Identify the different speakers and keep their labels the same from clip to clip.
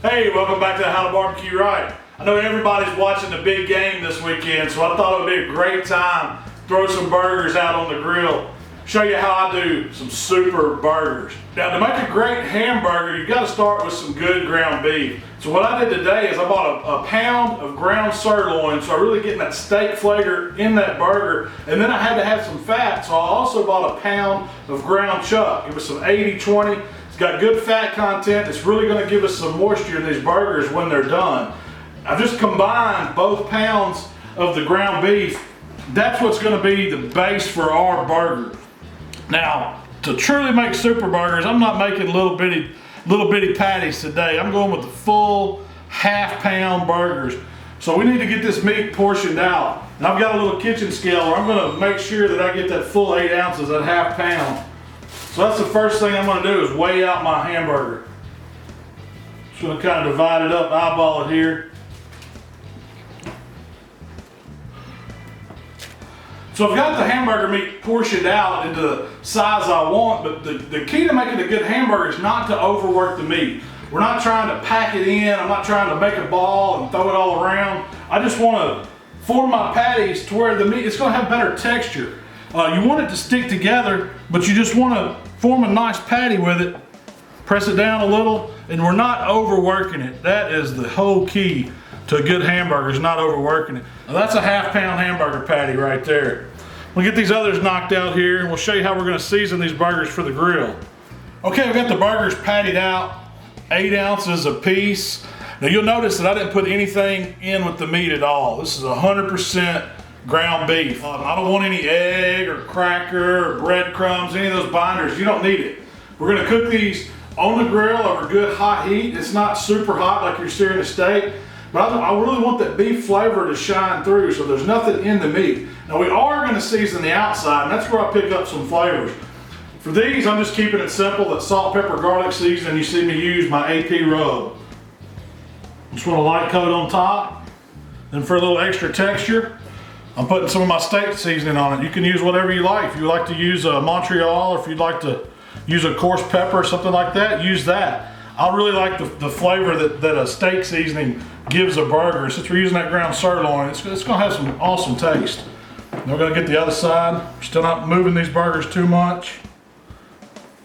Speaker 1: Hey, welcome back to HowToBBQRight. I know everybody's watching the big game this weekend, so I thought it would be a great time to throw some burgers out on the grill. Show you how I do some super burgers. Now, to make a great hamburger, you've got to start with some good ground beef. So what I did today is I bought a pound of ground sirloin, so I'm really getting that steak flavor in that burger. And then I had to have some fat, so I also bought a pound of ground chuck. It was some 80-20. It's got good fat content. It's really going to give us some moisture in these burgers when they're done. I've just combined both pounds of the ground beef. That's what's going to be the base for our burger. Now, to truly make super burgers, I'm not making little bitty patties today. I'm going with the full half-pound burgers. So we need to get this meat portioned out. And I've got a little kitchen scale where I'm going to make sure that I get that full 8 ounces at half-pound. So that's the first thing I'm going to do is weigh out my hamburger. Just going to kind of divide it up, eyeball it here. So I've got the hamburger meat portioned out into the size I want, but the key to making a good hamburger is not to overwork the meat. We're not trying to pack it in. I'm not trying to make a ball and throw it all around. I just want to form my patties to where the meat, it's going to have better texture. You want it to stick together, but you just want to form a nice patty with it. Press it down a little, and we're not overworking it. That is the whole key to a good hamburger, is not overworking it. Now that's a half-pound hamburger patty right there. We'll get these others knocked out here, and we'll show you how we're going to season these burgers for the grill. Okay, we've got the burgers patted out, 8 ounces a piece. Now you'll notice that I didn't put anything in with the meat at all. This is 100% ground beef. I don't want any egg or cracker or breadcrumbs, any of those binders. You don't need it. We're going to cook these on the grill over good hot heat. It's not super hot like you're searing a steak. But I really want that beef flavor to shine through, so there's nothing in the meat. Now we are going to season the outside, and that's where I pick up some flavors. For these, I'm just keeping it simple. That salt, pepper, garlic seasoning, you see me use my AP rub. Just want a light coat on top. Then for a little extra texture, I'm putting some of my steak seasoning on it. You can use whatever you like. If you like to use a Montreal, or if you'd like to use a coarse pepper or something like that, use that. I really like the flavor that a steak seasoning gives a burger. Since we're using that ground sirloin, it's going to have some awesome taste. Now we're going to get the other side. We're still not moving these burgers too much.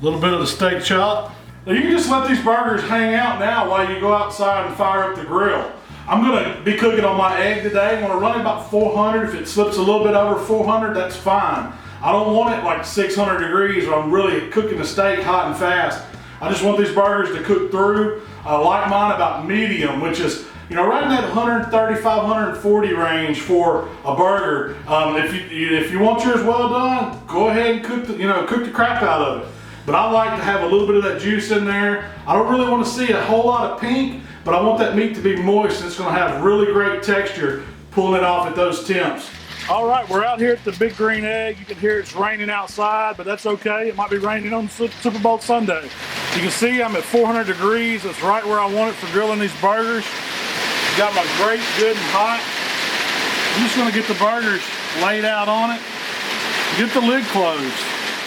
Speaker 1: A little bit of the steak chop. Now you can just let these burgers hang out now while you go outside and fire up the grill. I'm going to be cooking on my egg today. I'm going to run it about 400. If it slips a little bit over 400, that's fine. I don't want it like 600 degrees or I'm really cooking the steak hot and fast. I just want these burgers to cook through. I like mine about medium, which is, right in that 135, 140 range for a burger. If you want yours well done, go ahead and cook the crap out of it. But I like to have a little bit of that juice in there. I don't really want to see a whole lot of pink, but I want that meat to be moist. It's going to have really great texture pulling it off at those temps. All right, we're out here at the Big Green Egg. You can hear it's raining outside, but that's okay. It might be raining on Super Bowl Sunday. You can see I'm at 400 degrees. That's right where I want it for grilling these burgers. Got my grate good and hot. I'm just gonna get the burgers laid out on it. Get the lid closed.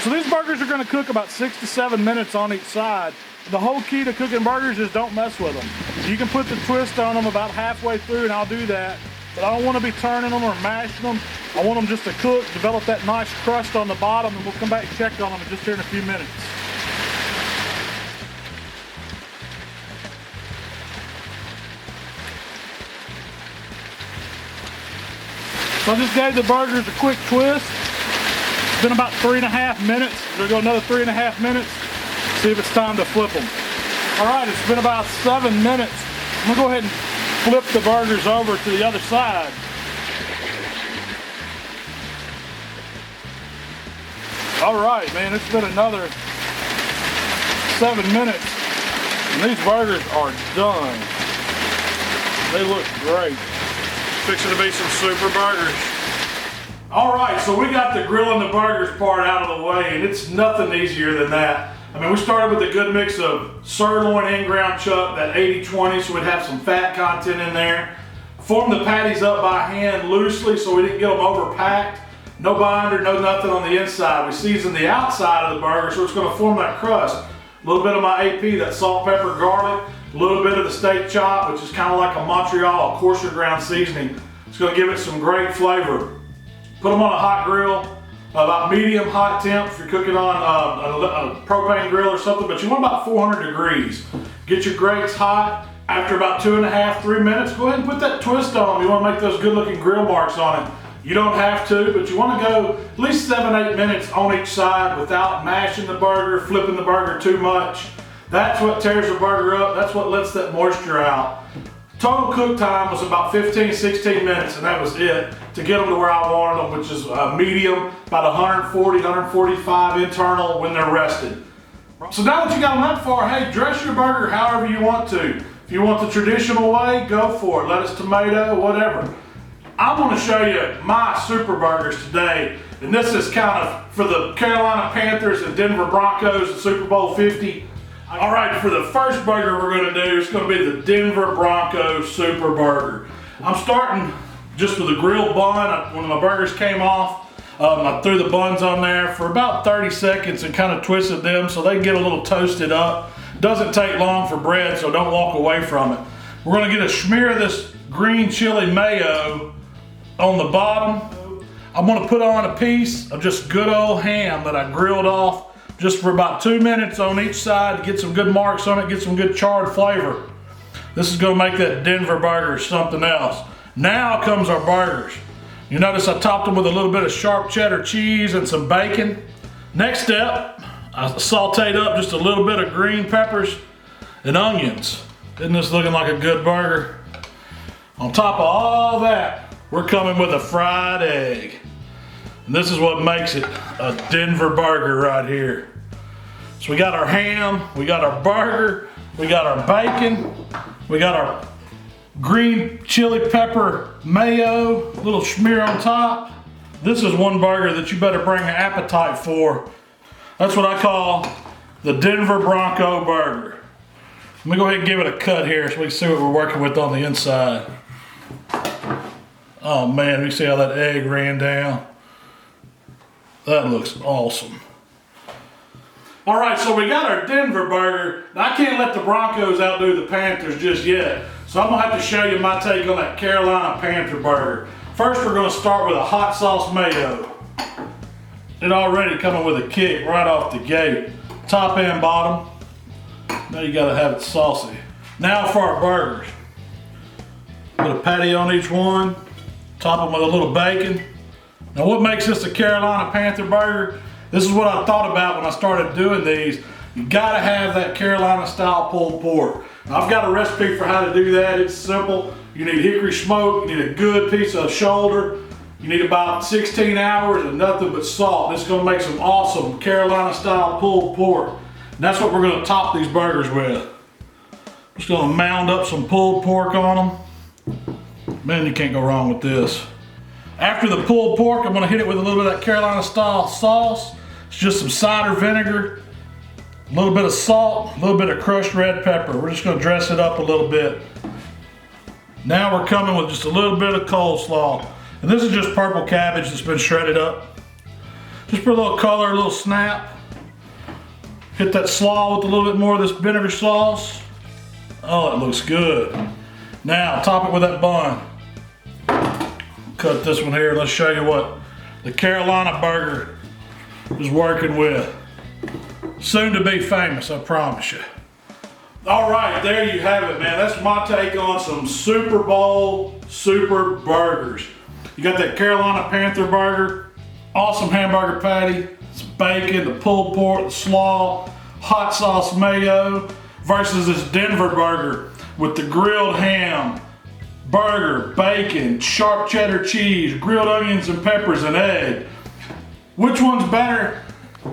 Speaker 1: So these burgers are gonna cook about 6 to 7 minutes on each side. The whole key to cooking burgers is don't mess with them. You can put the twist on them about halfway through, and I'll do that. But I don't want to be turning them or mashing them. I want them just to cook, develop that nice crust on the bottom, and we'll come back and check on them just here in a few minutes. So I just gave the burgers a quick twist. It's been about 3.5 minutes. We're gonna go another 3.5 minutes, see if it's time to flip them. All right, it's been about 7 minutes. I'm gonna go ahead and flip the burgers over to the other side. All right, man, it's been another 7 minutes, and these burgers are done. They look great. Fixing to be some super burgers. All right, so we got the grilling the burgers part out of the way, and it's nothing easier than that. I mean, we started with a good mix of sirloin and ground chuck, that 80-20, so we'd have some fat content in there. Formed the patties up by hand loosely so we didn't get them overpacked. No binder, no nothing on the inside. We seasoned the outside of the burger so it's going to form that crust. a little bit of my AP, that salt, pepper, garlic, a little bit of the steak chop, which is kind of like a Montreal, a coarser ground seasoning. It's going to give it some great flavor. Put them on a hot grill, about medium hot temp if you're cooking on a propane grill or something, but you want about 400 degrees. Get your grates hot. After about 2.5, 3 minutes, go ahead and put that twist on them. You want to make those good looking grill marks on it. You don't have to, but you want to go at least 7-8 minutes on each side without mashing the burger, flipping the burger too much. That's what tears the burger up. That's what lets that moisture out. Total cook time was about 15, 16 minutes, and that was it to get them to where I wanted them, which is medium, about 140, 145 internal when they're rested. So now that you got them that far, hey, dress your burger however you want to. If you want the traditional way, go for it. Lettuce, tomato, whatever. I'm going to show you my super burgers today, and this is kind of for the Carolina Panthers and Denver Broncos in Super Bowl 50. All right, for the first burger we're going to do, it's going to be the Denver Broncos Super Burger. I'm starting just with a grilled bun. When my burgers came off, I threw the buns on there for about 30 seconds and kind of twisted them so they get a little toasted up. Doesn't take long for bread, so don't walk away from it. We're going to get a smear of this green chili mayo on the bottom. I'm going to put on a piece of just good old ham that I grilled off just for about 2 minutes on each side to get some good marks on it, get some good charred flavor. This is going to make that Denver burger something else. Now comes our burgers. You notice I topped them with a little bit of sharp cheddar cheese and some bacon. Next step, I sauteed up just a little bit of green peppers and onions. Isn't this looking like a good burger? On top of all that, we're coming with a fried egg. And this is what makes it a Denver burger right here. So we got our ham, we got our burger, we got our bacon, we got our green chili pepper mayo, little smear on top. This is one burger that you better bring an appetite for. That's what I call the Denver Bronco burger. Let me go ahead and give it a cut here so we can see what we're working with on the inside. Oh man, you see how that egg ran down? That looks awesome. All right, so we got our Denver burger. Now, I can't let the Broncos outdo the Panthers just yet, so I'm gonna have to show you my take on that Carolina Panther burger. First, we're gonna start with a hot sauce mayo. It already coming with a kick right off the gate. Top and bottom. Now you gotta have it saucy. Now for our burgers. Put a patty on each one. Top them with a little bacon. Now what makes this a Carolina Panther burger? This is what I thought about when I started doing these. You gotta have that Carolina style pulled pork. Now, I've got a recipe for how to do that. It's simple. You need hickory smoke, you need a good piece of shoulder, you need about 16 hours and nothing but salt. This is gonna make some awesome Carolina style pulled pork. And that's what we're gonna top these burgers with. Just gonna mound up some pulled pork on them. Man, you can't go wrong with this. After the pulled pork, I'm gonna hit it with a little bit of that Carolina style sauce. It's just some cider vinegar, a little bit of salt, a little bit of crushed red pepper. We're just gonna dress it up a little bit. Now we're coming with just a little bit of coleslaw. And this is just purple cabbage that's been shredded up. Just for a little color, a little snap. Hit that slaw with a little bit more of this vinegar sauce. Oh, it looks good. Now, top it with that bun. Cut this one here. Let's show you what the Carolina burger is working with. Soon to be famous, I promise you. All right, there you have it, man. That's my take on some Super Bowl super burgers. You got that Carolina Panther burger, awesome hamburger patty, it's bacon, the pulled pork, the slaw, hot sauce mayo, versus this Denver burger with the grilled ham, burger, bacon, sharp cheddar cheese, grilled onions and peppers and egg. Which one's better?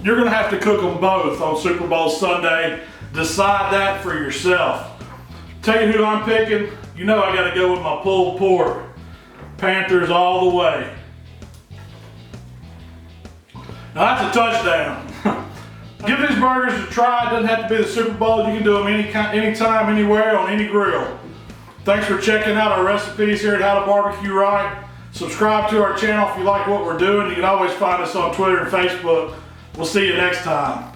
Speaker 1: You're gonna have to cook them both on Super Bowl Sunday. Decide that for yourself. Tell you who I'm picking, you know I gotta go with my pulled pork. Panthers all the way. Now that's a touchdown. Give these burgers a try. It doesn't have to be the Super Bowl. You can do them anytime, anywhere, on any grill. Thanks for checking out our recipes here at HowToBBQRight. Subscribe to our channel if you like what we're doing. You can always find us on Twitter and Facebook. We'll see you next time.